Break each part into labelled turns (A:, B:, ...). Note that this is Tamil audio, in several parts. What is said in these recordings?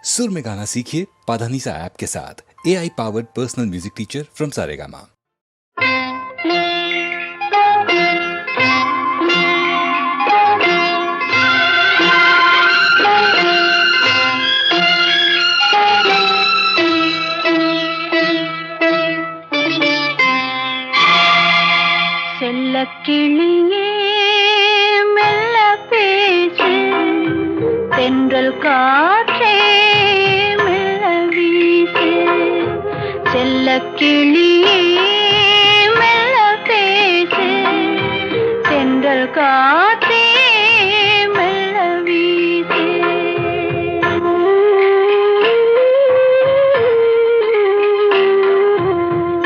A: सुर में गाना सीखिए पाधानीसा ऐप के साथ। AI powered personal music teacher from Saregama.
B: செல்லக்கிளியே மெல்ல பேசு, தென்றல் காற்றே மெல்ல வீசு. செல்லக்கிளியே மெல்ல பேசு, தென்றல் காற்றே மெல்ல வீசு.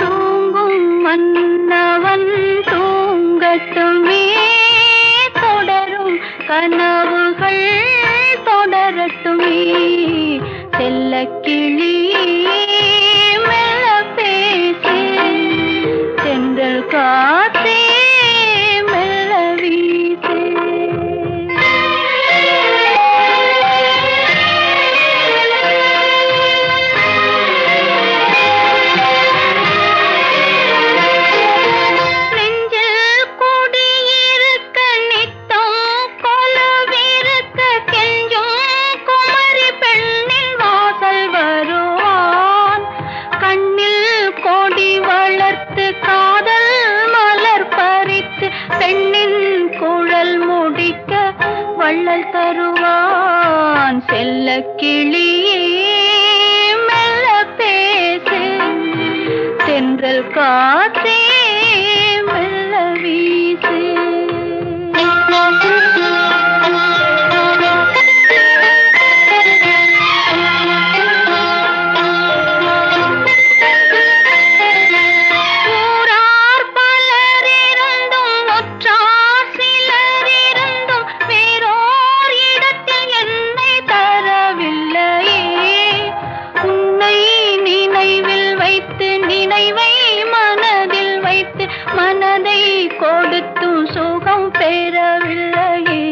B: தூங்கும் மன்னவன் தூங்கட்டுமே, தொடரும் கனவுகள் தொடரட்டுமே. செல்லக்கிளியே மெல்ல பேசு, தென்றல் காற்றே மெல்ல வீசு. நெஞ்சில் குடியிருக்க நித்தம் கொலுவிருக்க கெஞ்சும் குமரி பெண்ணின் வாசல் வருவான். கண்ணில் கொடி வளர்த்து காதல் மலர் பறித்து பெண்ணின் குழல் முடிக்க வள்ளல் தருவான். செல்லக்கிளியே மெல்ல பேசு, தென்றல் காற்றே மெல்ல வீசு. ஊரார் பலரிருந்தும் ஒற்றார் சிலரிருந்தும் வேறோர் இடத்தில் என்னை தரவில்லையே. உன்னை நினைவில் வைத்து நினைவை மனதில் வைத்து மனதை கொடுத்தும் சுகம் பெறவில்லையே.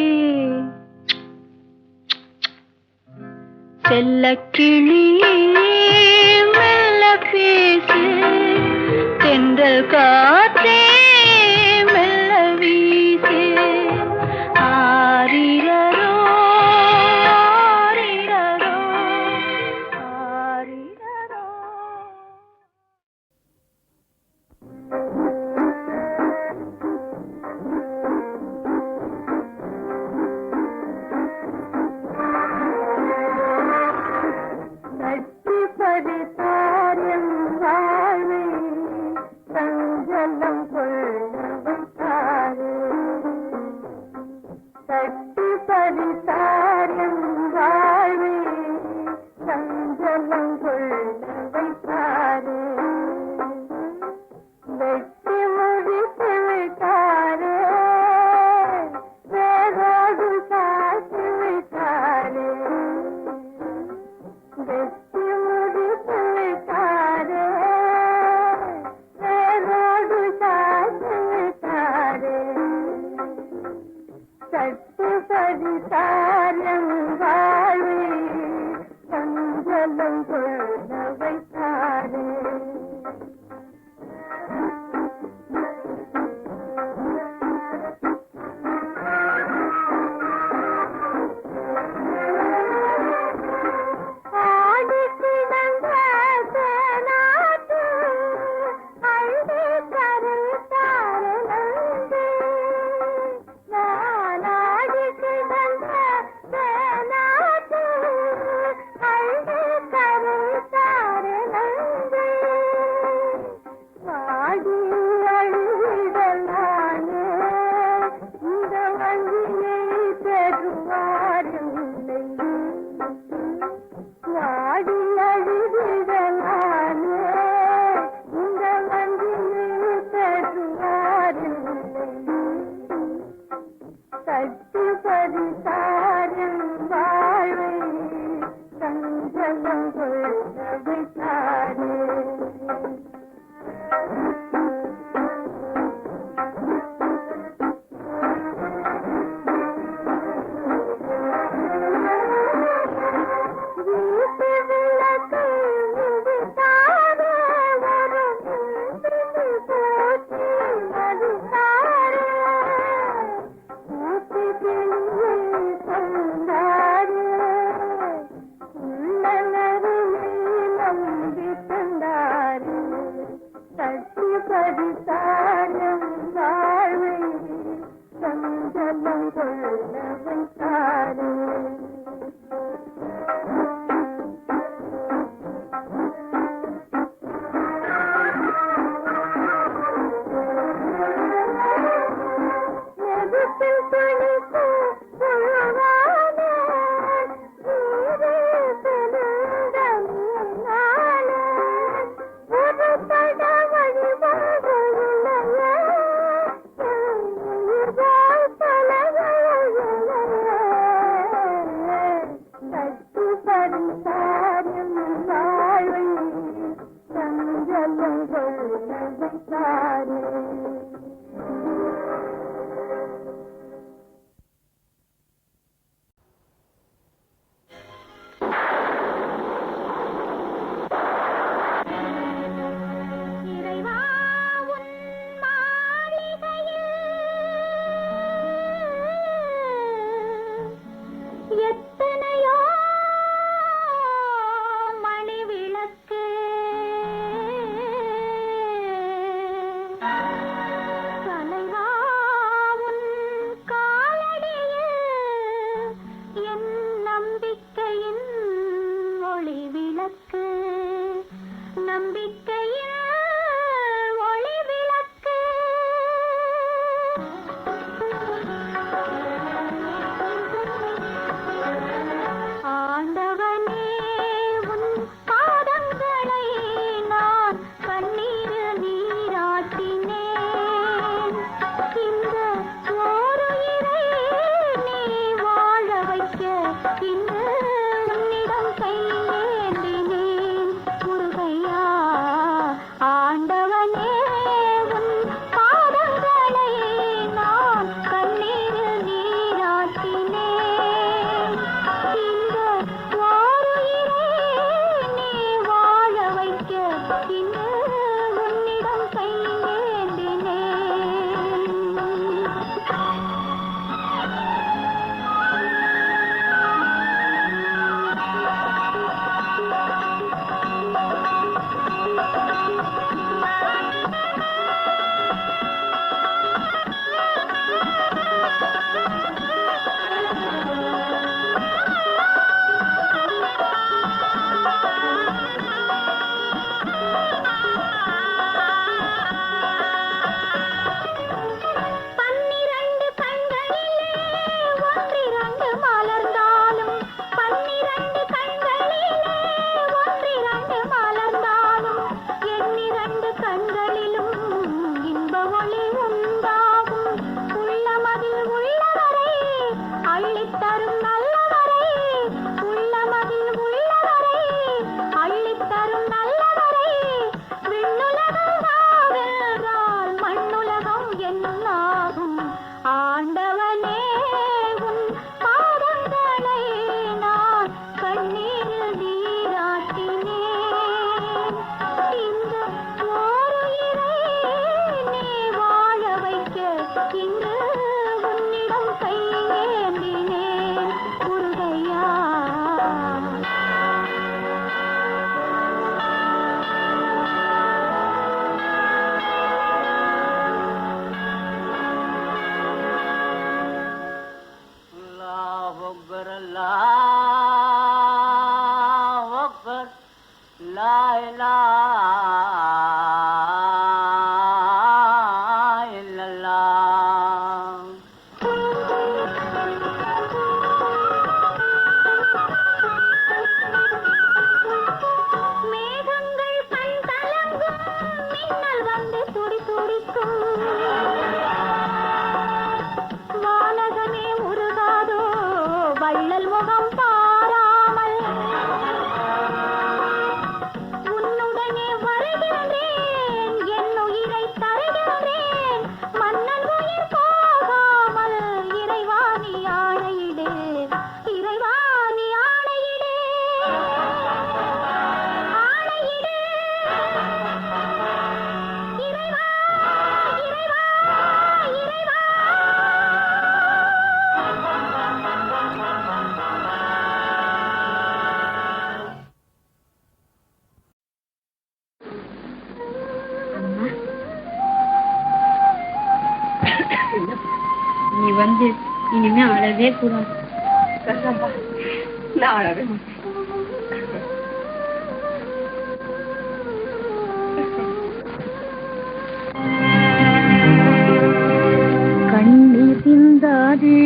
B: செல்லக்கிளியே மெல்ல பேசு, தென்றல் காற்றே மெல்ல வீசு. ஆரிரரோ ஆரிரரோ ஆரிரரோ. தட்டி பறித்தார் என் வாழ்வை, சஞ்சலம் கொள்ள வைத்தாரே. தட்டி பறித்தார் என் வாழ்வை, சஞ்சலம் கொள்ள வைத்தாரே. வெட்டி முடித்து விட்டாரே, வேரோடு சாய்த்து விட்டாரே. வெட்டி முடித்து விட்டாரே, வேரோடு சாய்த்து விட்டாரே. சட்டு பறித்தார் என் வாழ்வை, சஞ்சலம் கொள்ள வைத்தாரே. ஆடி கிடந்த தேனாட்டு அழுது கரைத்தார் நன்றி. நான் ஆடி கிடந்த தேனாட்டு அழுது கரைத்தார் நன்றி. வாடி அழுவிடலானே, இந்த வழியை பெறுவாரில்லை. வாடி அழுவிடலானே, இந்த வழியை பெறுவாரில்லை. தட்டி பறித்தார் என் வாழ்வை, சஞ்சலம் கொள்ள வைத்தாரே. வீட்டு விளக்கு விடுத்தாரே ஒரு வீட்டு போற்றி மதித்தாரே ஊட்டு கிளியை தந்தாரே உள்ளனருளை நம்பி தந்தாரே தட்டி பறித்தாரம் வாழ்வை சஞ்சலம் கொள்ள வைத்தாரே நெருப்பில் துணித்து புழுவானே நீரே செலுந்த மீனானே ஒரு பட வழிபாடுலையே தட்டி பறித்தாரும் வாழ்வை சஞ்சலம் கொள்ள வைத்தாரே இறைவா உன் மாளிகையில் எத்தனையோ மணி விளக்கு தலைவா உன் காலடியில் என் நம்பிக்கையின் ஒளி விளக்கு நம்பிக்கையின் ஒளி விளக்கு ஆண்டவனே உன் பாதங்களை நான் கண்ணீர் நீராட்டினேன் இந்த ஓருயிரை நீ வாழ வைக்க இன்று உன்னிடம் கையேந்தினேன் முருகையா ஆண்டவனே உன் பாதங்களை நான் கண்ணீர் நீராட்டினேன் இந்த ஓருயிரை நீ வாழ வைக்க இன்று உன்னிடம் கையேந்தினேன் பன்னிரண்டு கண்களிலே ஒன்றிரண்டு மலர்ந்தாலும் பன்னிரண்டு கண்களிலே ஒன்றிரண்டு மலர்ந்தாலும் எண்ணிரண்டு கண்களிலும் இன்ப ஒளி உண்டாகும் உள்ளமதில் உள்ளவரை அள்ளித்தரும் நல்லவரை உள்ளமதில் உள்ளவரை அள்ளித்தரும் நல்லவரை விண்ணுலகம் நாவென்றால் மண்ணுலகம் என்னாகும் ஆண்டவனே உன் பாதங்களை நான் கண்ணீரில் நீராட்டினேன் இந்த ஓருயிரை நீ வாழ வைக்க இன்று உன்னிடம் கையேந்தினேன் முருகையா
C: अल्लाह अकबर ला इलाहा इल्लल्लाह
B: மேகங்கள் கண் கலங்கும் மின்னல் வந்து துடி துடிக்கும் வானகமே உருகாதோ வள்ளல் முகம் பாராமல் உன்னுடன்
D: வந்து இனிமே அழவே கூடாது.
E: நான் அழவே
D: கண்ணீர் சிந்தாதே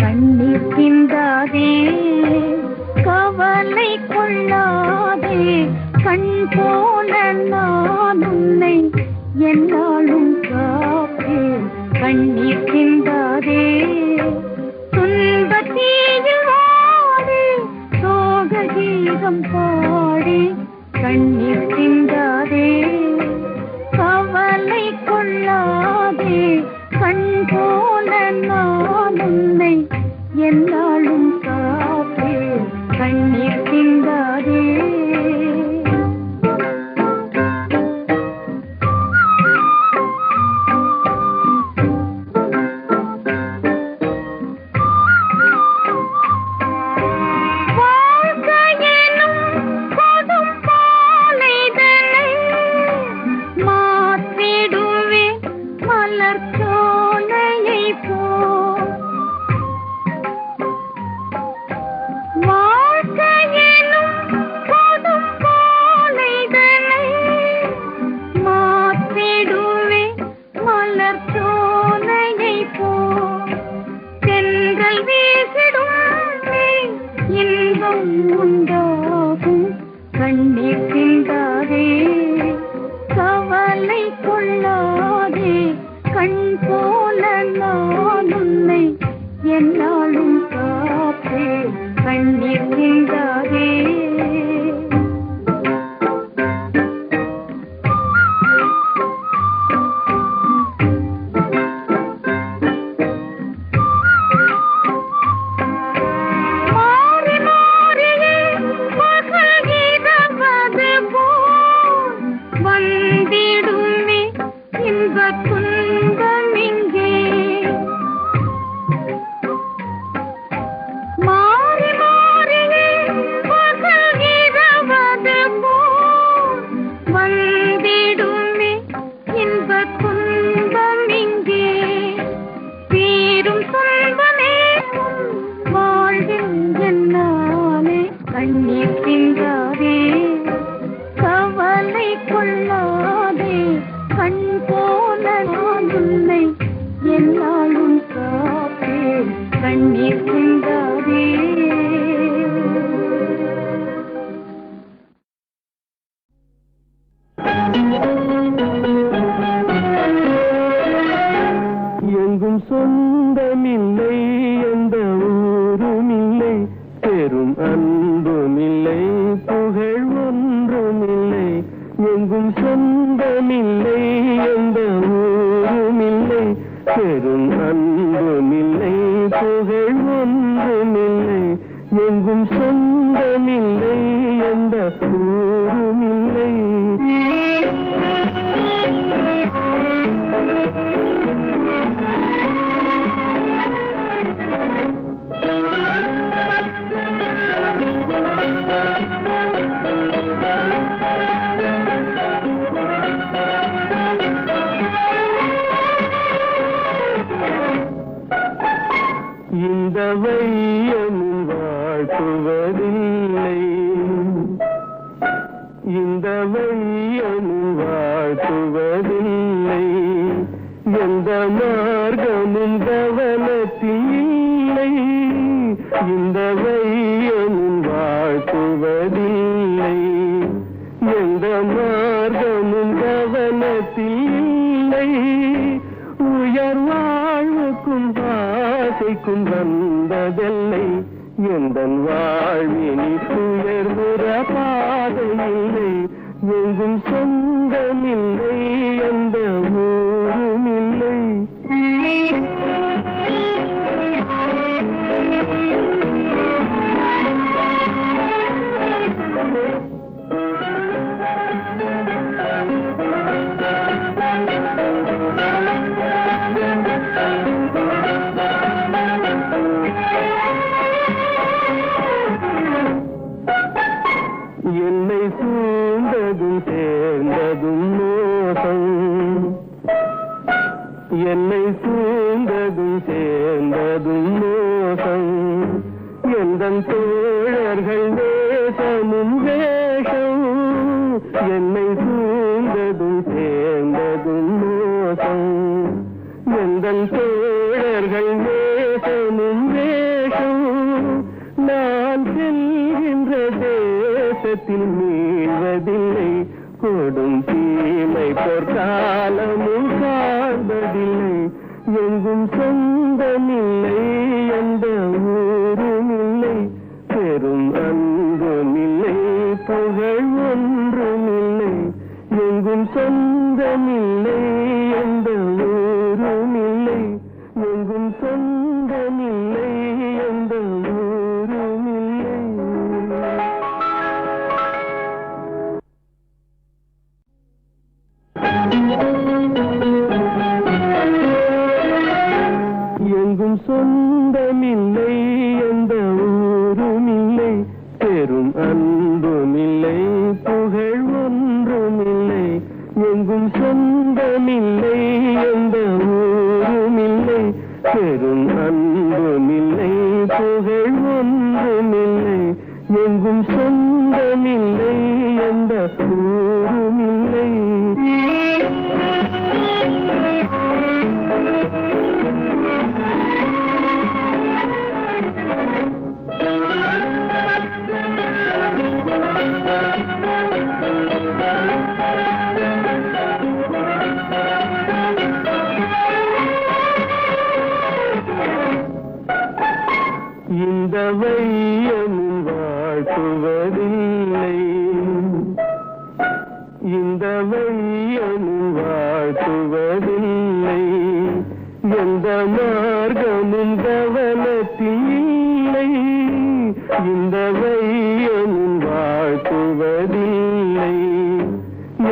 D: கண்ணீர் சிந்தாதே கவலை கொள்ளாதே கண் போல நான் உன்னை என்னாலும் காப்பேன். கண்ணீர் சிந்தாதே துன்பத்தீயில் வாடி சோக கீதம் பாடி கண்ணீர் சிந்தாதே கவலை கொள்ளாதே கண் போல நான் உன்னை என்னாலும் காப்பேன். கண்ணீர் சிந்தாதே உண்டாகும். கண்ணீர் சிந்தாதே கவலை கொள்ளாதே கண் போல நான் உன்னை என்னாலும் காப்பேன். கண்ணீர் சிந்தாதே கண்ணீர் சிந்தாதே கவலை கொள்ளாதே கண் போல நான் உன்னை என்னாலும் காப்பேன். கண்ணீர் சிந்தாதே
F: எங்கும் சொந்தமில்லை எந்த ஊருமில்லை பெரும் அன்புமில்லை புகழ் ஒன்றுமில்லை. எங்கும் சொந்தமில்லை எந்த ஊருமில்லை பெரும் அன்புமில்லை புகழ் ஒன்றுமில்லை. எங்கும் சொந்தமில்லை எந்த ஊருமில்லை. இந்த வையமும் வாழ்த்துவதில்லை இந்த வையமும் வாழ்த்துவதில்லை. எந்த மார்க்கமும் கவனத்தில் இல்லை இந்த வையமும் வாழ்த்துவதில்லை. எந்த மார்க்கமும் கவனத்தில் இல்லை உயர் வாழ்வுக்கும் ஆசைக்கும் வந்ததில்லை. எந்தன் வாழ்வினி உயர்வுற பாதையில்லை. எங்கும் சொந்தமில்லை எந்த ஊருமில்லை. என்னை சூழ்ந்ததும் சூழ்ந்ததும் சேர்ந்ததும் மோசம் எந்தன் தோழர்கள் தேசமும் வேஷம் என்னை சூழ்ந்ததும் சேர்ந்ததும் மோசம் எந்தன் தோழர்கள் தேசமும் வேஷம் நான் செல்கின்ற தேசத்தில் மீள்வதில்லை கொடும் தீமை பொற்காலமும் காண்பதில்லை எங்கும் சொந்தமில்லை எந்த ஊருமில்லை பெரும் அன்புமில்லை புகழ் ஒன்றுமில்லை எங்கும் சொந்தமில்லை எந்த ஊருமில்லை எங்கும் சொந்தமில்லை எந்த ஊருமில்லை. எங்கும் சொந்தமில்லை எந்த ஊருமில்லை பெரும் அன்புமில்லை புகழ் ஒன்றுமில்லை எங்கும் சொந்தமில்லை எந்த ஊருமில்லை பெரும் அன்புமில்லை புகழ் ஒன்றுமில்லை எங்கும் சொந்தமில்லை எந்த ஊருமில்லை. இந்த வையமும் வாழ்த்துவதில்லை இந்த வையமும் வாழ்த்துவதில்லை எந்த மார்க்கமும் கவனத்தில் இல்லை இந்த வையமும் வாழ்த்துவதில்லை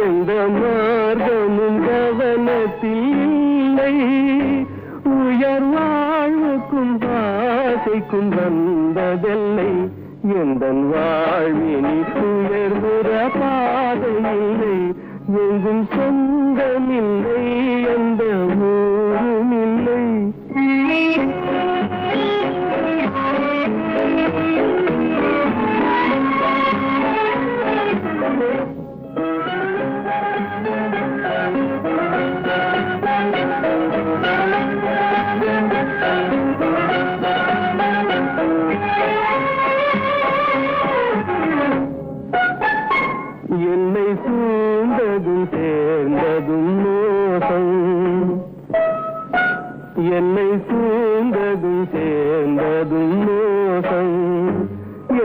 F: எந்த மார்க்கமும் கவனத்தில் இல்லை உயர் வாழ்வுக்கும் ஆசைக்கும் வந்ததில்லை எந்தன் வாழ்வினி உயர்வுற பாதையில்லை எங்கும் சொந்தமில்லை எந்த ஊருமில்லை. என்னை சூழ்ந்ததும் சேர்ந்ததும் மோசம் என்னை சூழ்ந்ததும் சேர்ந்ததும் மோசம்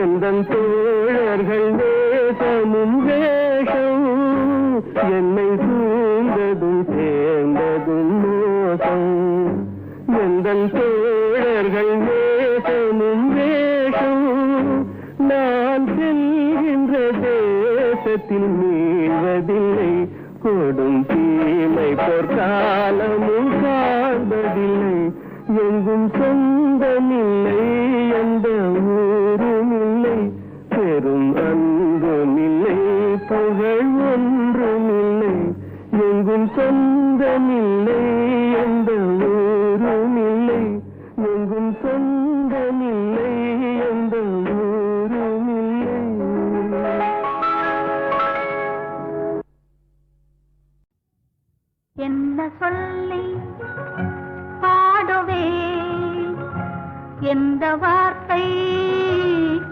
F: எந்தன் தோழர்கள் தேசமும் வேஷம் என்னை சூழ்ந்ததும் சேர்ந்ததும் மோசம் எந்தன் தோழர்கள் தேசமும் வேஷம் நான் செல்கின்ற தேசத்தில் மீள்வதில்லை கொடும் தீமை பொற்காலமும் காண்பதில்லை எங்கும் சொந்தமில்லை எந்த ஊருமில்லை பெரும் அன்புமில்லை புகழ் ஒன்றுமில்லை எங்கும் சொந்தமில்லை எந்த ஊருமில்லை எங்கும் சொந்தமில்லை எந்த ஊருமில்லை.
B: என்ன சொல்லி பாடுவே எந்த வார்த்தை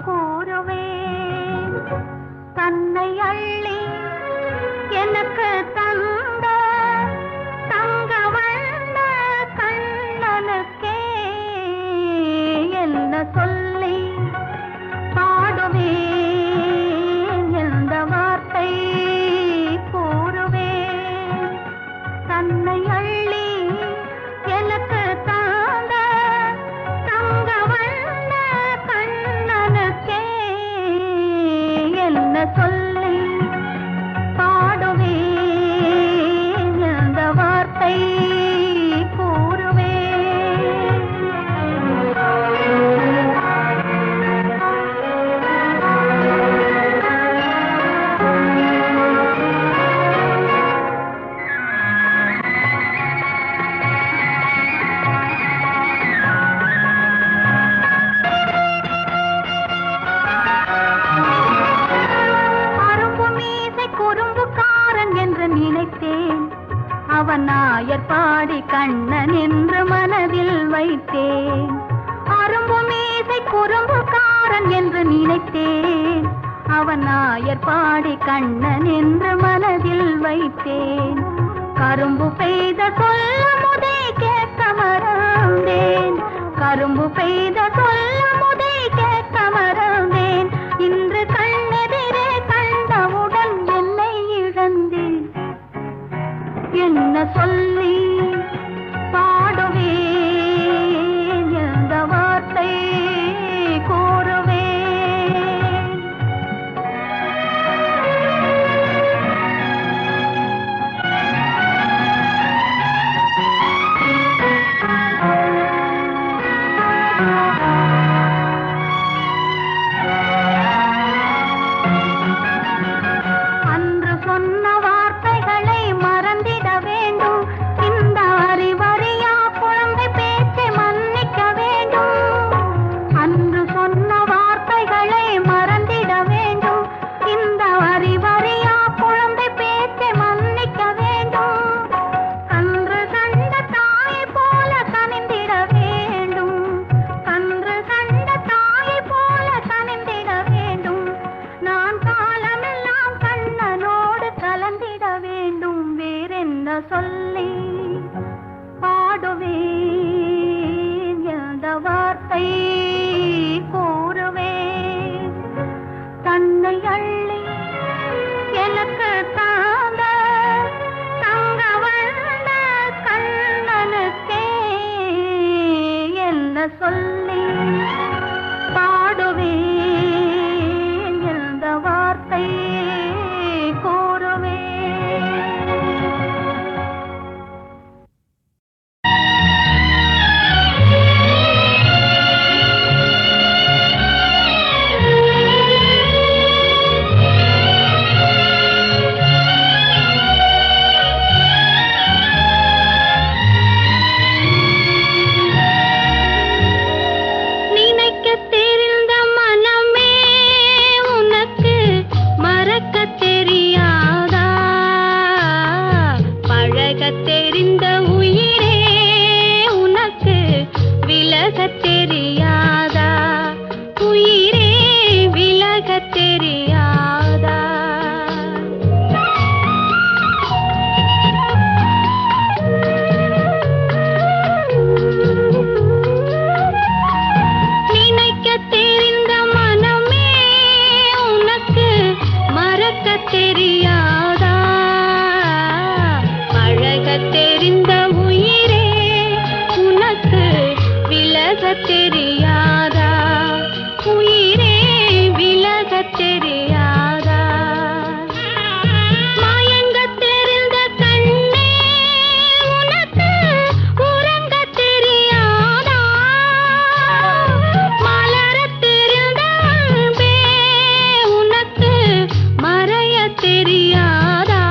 B: கூறுவே தன்னை அள்ளி எனக்கு தந்த தங்க வண்ண கண்ணனுக்கே என்ன சொல்லி பாடுவே எந்த வார்த்தை கூறுவே தன்னை அள்ளி எனக்கு தாந்த தங்க வண்ண கண்ண
D: வைத்தேன். அரும்பு மீசை குறும்புக்காரன் என்று நினைத்தேன். அவன் நாயர்பாடி கண்ணன் என்று மனதில் வைத்தேன். கரும்பு பெய்த சொல்ல முதே கேட்க மறந்தேன். கரும்பு பெய்த சொல்ல முதே கேட்க மறந்தேன். இன்று கண்ணெதிரே கண்டவுடன் என்னை இழந்தேன். என்ன சொல்லி பாடுவேன், எந்த வார்த்தை கூறுவேன்? அன்று சொன்ன வார்த்தைகளை மறந்திட வேண்டும். இந்த அறிவறியா குழந்தை பேச்சை மன்னிக்க வேண்டும். அன்று சொன்ன வார்த்தைகளை மறந்திட வேண்டும். இந்த அறிவறியா குழந்தை பேச்சை மன்னிக்க வேண்டும். கன்று கண்ட தாயை போல கனிந்திட வேண்டும். கன்று கண்ட தாயை போல கனிந்திட வேண்டும். நான் காலமெல்லாம் கண்ணனோடு கலந்திட வேண்டும். வேறென்ன சொல்லி பாடுவேன், எந்த வார்த்தை கூறுவேன்? தன்னை அள்ளி எனக்கு தாங்க தங்க வந்த கண்ணனுக்கே என்ன சொல்லி பாடுவேன், எந்த வார்த்தை கூறுவேன்? நினைக்கத் தெரிந்த மனமே உனக்கு மறக்கத் தெரியாதா? பழகத் தெரிந்த உயிரே உனக்கு விலகத் தெரியாதா? உயிரே விலகத் தெரியாதா? நினைக்கத் தெரிந்த மனமே உனக்கு மறக்கத் தெரியாதா? பழகத் தெரிந்த உயிரே உனக்கு விலகத் தெரியாதா? உயிரே விலகத் தெரியாதா? மயங்கத் தெரிந்த கண்ணே உனக்கு உறங்கத் தெரியாதா? மலரத் தெரிந்த அன்பே உனக்கு மறையத் தெரியாதா?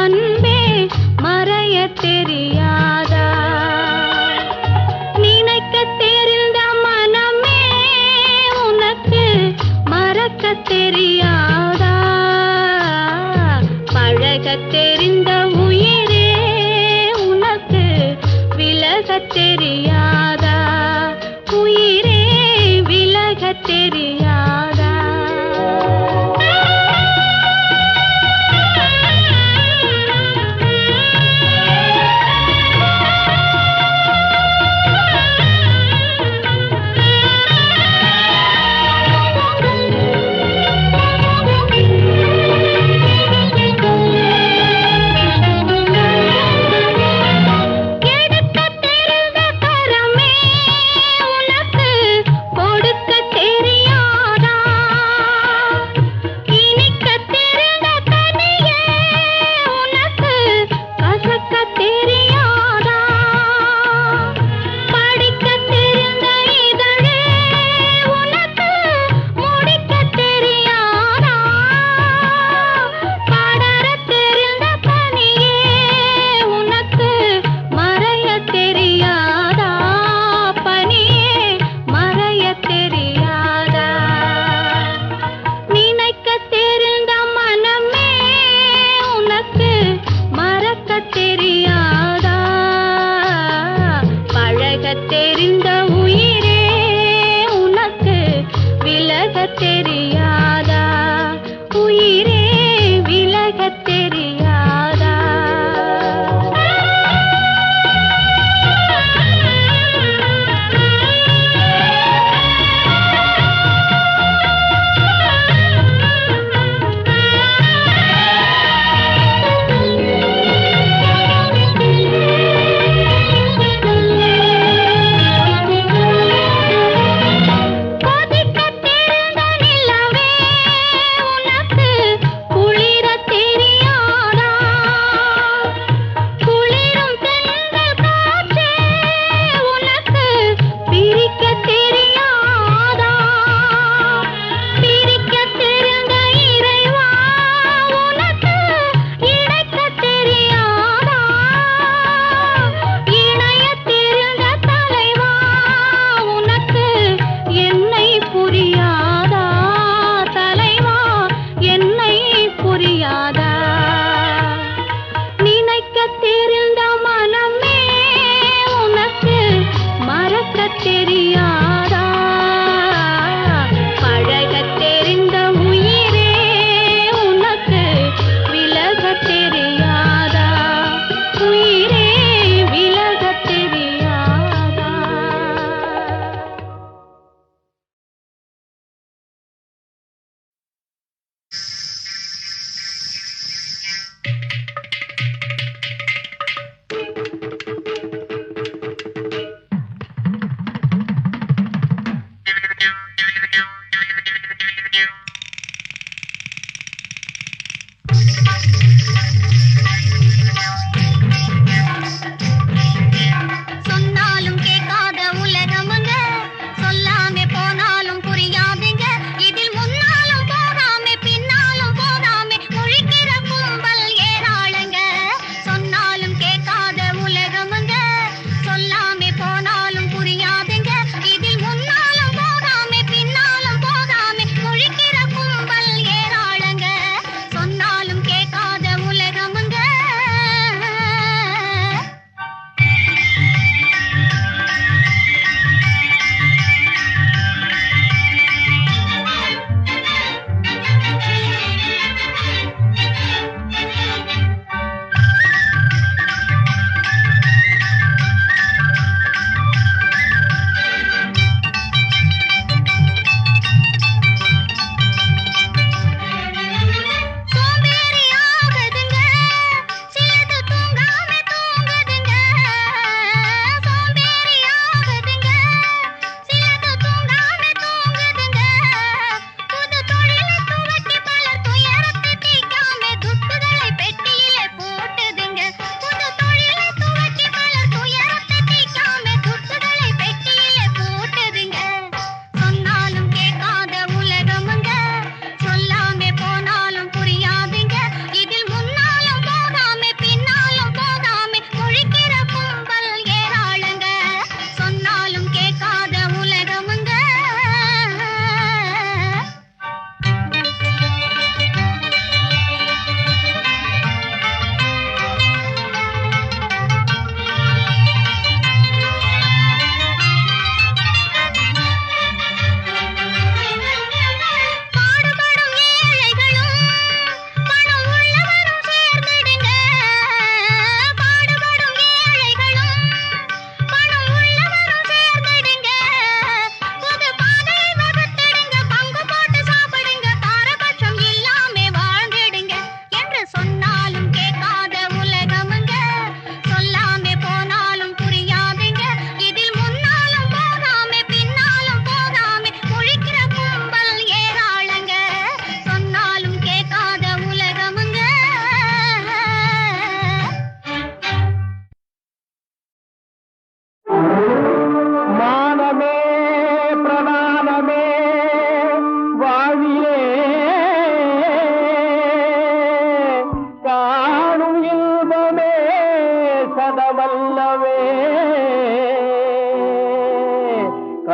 D: அன்பே மறையத் தெரியாதா? நினைக்கத் தெரிந்த மனமே உனக்கு மறக்கத் தெரியாதா? பழகத் தெரிந்த உயிரே உனக்கு விலகத் தெரியாதா? உயிரே விலகத் தெரியாதா? எடுக்கத் தெரிந்த கரமே உனக்கு கொடுக்கத் தெரியாதா?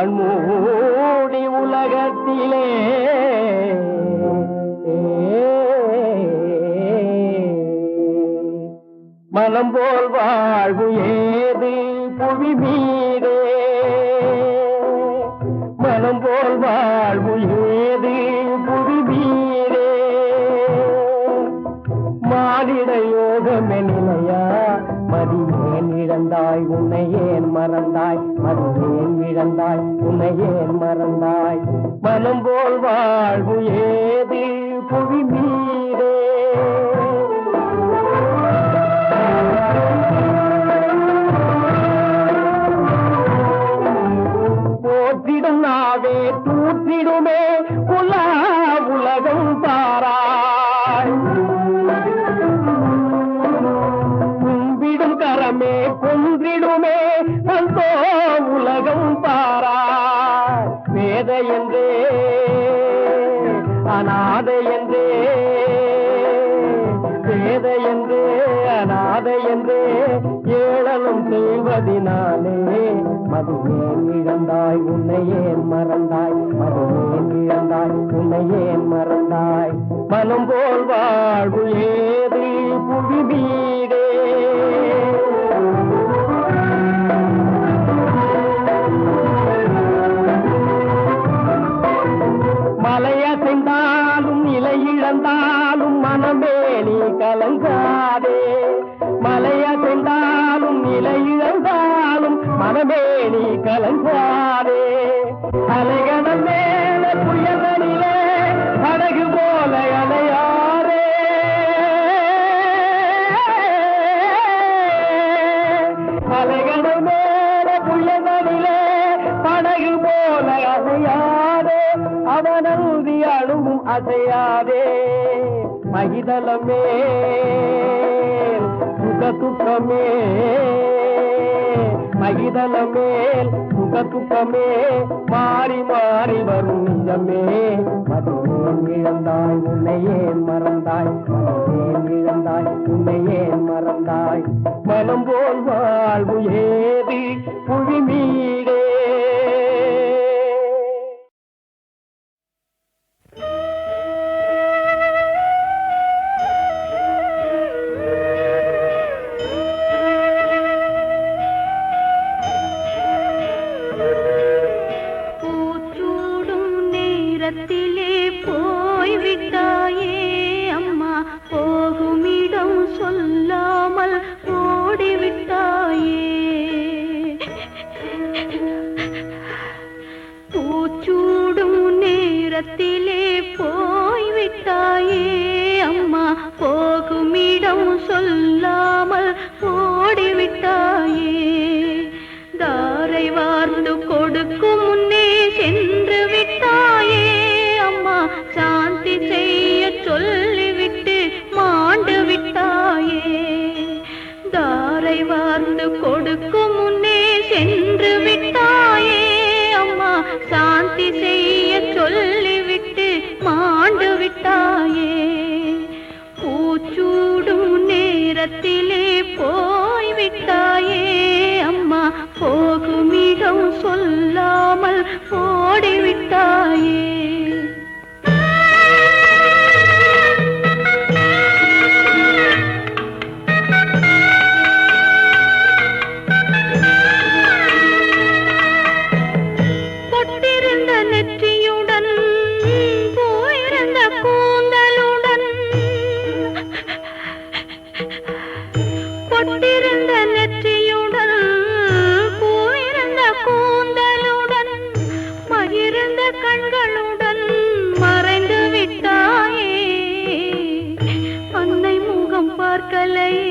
F: கண்மூடி உலகத்திலே மனம் போல் வாழ்வு ஏது புவி மீதே மனம் போல் வாழ்வு ஏது புவி மீதே மானிட யோகமே நிலையா மதி ஏன் இழந்தாய் உன்னை ஏன் மறந்தாய் மதி ஏன் இழந்தாய் உன்னை ஏன் மறந்தாய் மனம் போல் வாழ்வு ஏது புவி மீதே போற்றிடும் நாவே தூற்றிடுமே உலா உலகம் பாராய் கும்பிடும் கரமே கொன்றிடுமே அந்தோ உலகம் பாராய் வேத என்றே அநாதை என்றே வேத என்றே அநாதை என்றே ஏளனம் செய்வதினாலே மது ஏன் இழந்தாய் உன்னை ஏன் மறந்தாய் மது ஏன் இழந்தாய் உன்னை ஏன் மறந்தாய் மனம் போல் வாழ்வு ஏது புவி வீடே மலையசைந்தாலும் இலை இழந்தாலும் மனமே நீ கலங்காதே மலையசைந்தாலும் இலை இழந்தாலும் மனமே நீ கலங்காதே அலைகடல் மேல புயலிலே படகு போல அலையாரே அலைகடல் மேல புயலிலே படகு போல அலையாரே அவனல்தி அணுவும் அசையாதே மகிதலமே சுகதுக்கமே மகிதலமேல் சுகதுக்கமே மாறி மாறி வரும் நிஜமே மது ஏன் இழந்தாய் உன்னை ஏன் மறந்தாய் மது ஏன் இழந்தாய் உன்னை ஏன் மறந்தாய் மனம் போல் வாழ்வு ஏது புவி மீடே
D: போய்விட்டாயே அம்மா போகுமிடம் சொல்லாமல் ஓடிவிட்டாயே பூச்சூடும் நேரத்திலே போய்விட்டாயே அம்மா போகுமிடம் சொல்லாமல் ஓடிவிட்டாயே தாரை வார்ந்து கொடுக்கும் முன்னே சென்று விட்டாயே அம்மா சாந்தி செய்ய சொல்லிவிட்டு மாண்டு விட்டாயே தாரை வார்ந்து கொடுக்கும் முன்னே சென்று விட்டாயே அம்மா சாந்தி செய்ய சொல்லிவிட்டு மாண்டு விட்டாயே பூச்சூடும் நேரத்திலே போய்விட்டாயே அம்மா போகுமிடம் சொல்லாமல் ஓடிவிட்டாயே பொட்டிருந்த நெற்றியுடன் போயிருந்த கூந்தலுடன் பொட்டிருந்த நெற்றியுடன் போயிருந்த கூந்தலுடன் மகிழ்ந்த கண்களுடன் மறைந்து விட்டாயே அன்னை முகம் பார்க்கலையே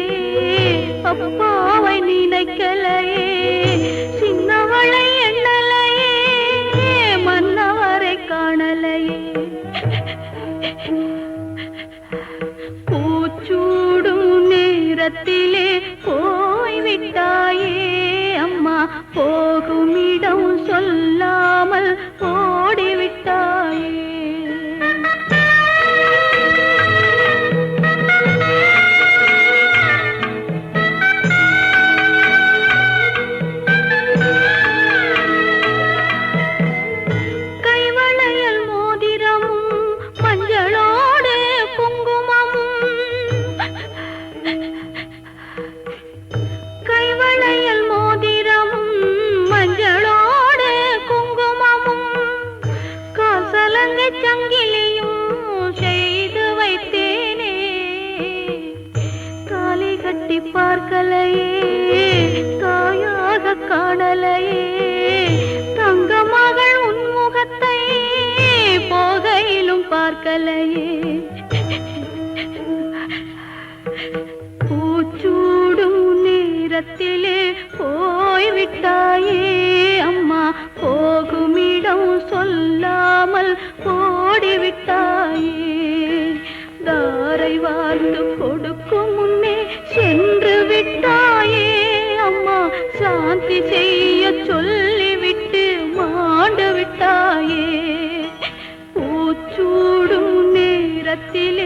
D: அப்பாவை நினைக்கலையே சின்னவளை எண்ணலையே மன்னவரை காணலையே பூச்சூடும் நேரத்திலே போய்விட்டாயே அம்மா போகுமிடம் சொல்லாமல் ஓடிவிட்டாயே பார்க்கலையே பூச்சூடும் நேரத்திலே போய்விட்டாயே அம்மா போகுமிடம் சொல்லாமல் ஓடிவிட்டாயே தாரை வார்ந்து கொடுக்கும் முன்னே சென்று விட்டாயே அம்மா சாந்தி செய்ய சொல்லிவிட்டு மாண்டு விட்டாயே பூச்சூடும் நேரத்திலே